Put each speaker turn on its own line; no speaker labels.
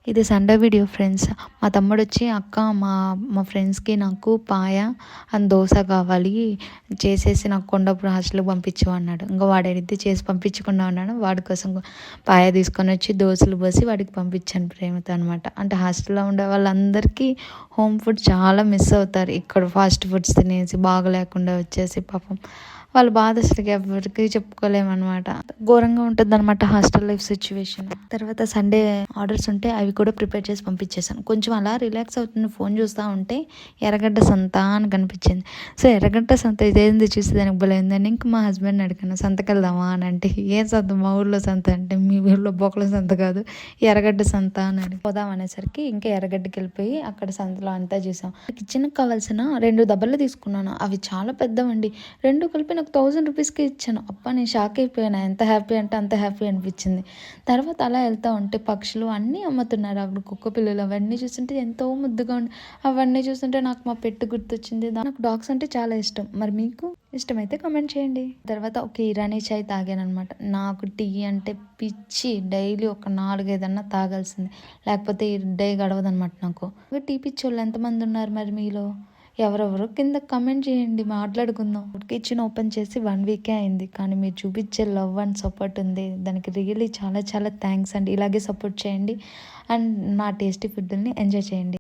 ఇది Sunday video friends. మా తమ్ముడు వచ్చి అక్క మా ఫ్రెండ్స్కి నాకు పాయ అండ్ దోశ కావాలి చేసేసి నాకు కొండాపూర్ హాస్టల్కి పంపించు అన్నాడు. ఇంకా వాడైతే చేసి పంపించకుండా ఉన్నాడు. వాడి కోసం పాయ తీసుకొని వచ్చి దోశలు పోసి వాడికి పంపించాను ప్రేమతో అనమాట. అంటే హాస్టల్లో ఉండే వాళ్ళందరికీ హోమ్ ఫుడ్ చాలా మిస్ అవుతారు. ఇక్కడ ఫాస్ట్ ఫుడ్స్ తినేసి బాగలేకుండా వచ్చేసి పాపం వాళ్ళ బాధ అసలు ఎవరికి చెప్పుకోలేమన్నమాట. ఘోరంగా ఉంటుంది అనమాట హాస్టల్ లైఫ్ సిచ్యువేషన్. తర్వాత సండే ఆర్డర్స్ ఉంటే అవి కూడా ప్రిపేర్ చేసి పంపించేసాను. కొంచెం అలా రిలాక్స్ అవుతుంది ఫోన్ చూస్తూ ఉంటే ఎర్రగడ్డ సంత అని కనిపించింది. సో ఎర్రగడ్డ సంత ఇదేంది చూసి దానికి బలైందని ఇంకా మా హస్బెండ్ని అడిగాను, సంతకి వెళ్దామా అని. అంటే ఏం సంత, మా ఊళ్ళో సంత అంటే, మీ ఊళ్ళో బొక్కల సంత కాదు ఎర్రగడ్డ సంత అని అడిగి పోదాం అనేసరికి ఇంకా ఎర్రగడ్డకి వెళ్ళిపోయి అక్కడ సంతలో అంతా చూసాం. కిచెన్కి కావాల్సిన 2 దబ్బలు తీసుకున్నాను. అవి చాలా పెద్దవండి. 2 కలిపి నాకు 1000 రూపీస్కి ఇచ్చాను. అప్ప నేను షాక్ అయిపోయాను. ఎంత హ్యాపీ అంటే అంత హ్యాపీ అనిపించింది. తర్వాత అలా వెళ్తూ ఉంటే పక్షులు అన్నీ అమ్ముతున్నారు. అప్పుడు కుక్క పిల్లలు అవన్నీ చూస్తుంటే ఎంతో ముద్దుగా ఉండి అవన్నీ చూస్తుంటే నాకు మా పెట్టి గుర్తొచ్చింది. నాకు డాగ్స్ అంటే చాలా ఇష్టం. మరి మీకు ఇష్టమైతే కామెంట్ చేయండి. తర్వాత ఒక ఇరానీ చాయ్ తాగాను అనమాట. నాకు టీ అంటే పిచ్చి. డైలీ ఒక 4-5 తాగాల్సింది, లేకపోతే ఈ డే గడవదనమాట నాకు. టీ పిచ్చి వాళ్ళు ఎంతమంది ఉన్నారు మరి మీలో? ఎవరెవరో కింద కమెంట్ చేయండి, మాట్లాడుకుందాం. కిచెన్ ఓపెన్ చేసి 1 వీకే అయింది, కానీ మీరు చూపించే లవ్ అండ్ సపోర్ట్ ఉంది, దానికి రియల్లీ చాలా చాలా థ్యాంక్స్ అండి. ఇలాగే సపోర్ట్ చేయండి అండ్ నా టేస్టీ ఫుడ్ని ఎంజాయ్ చేయండి.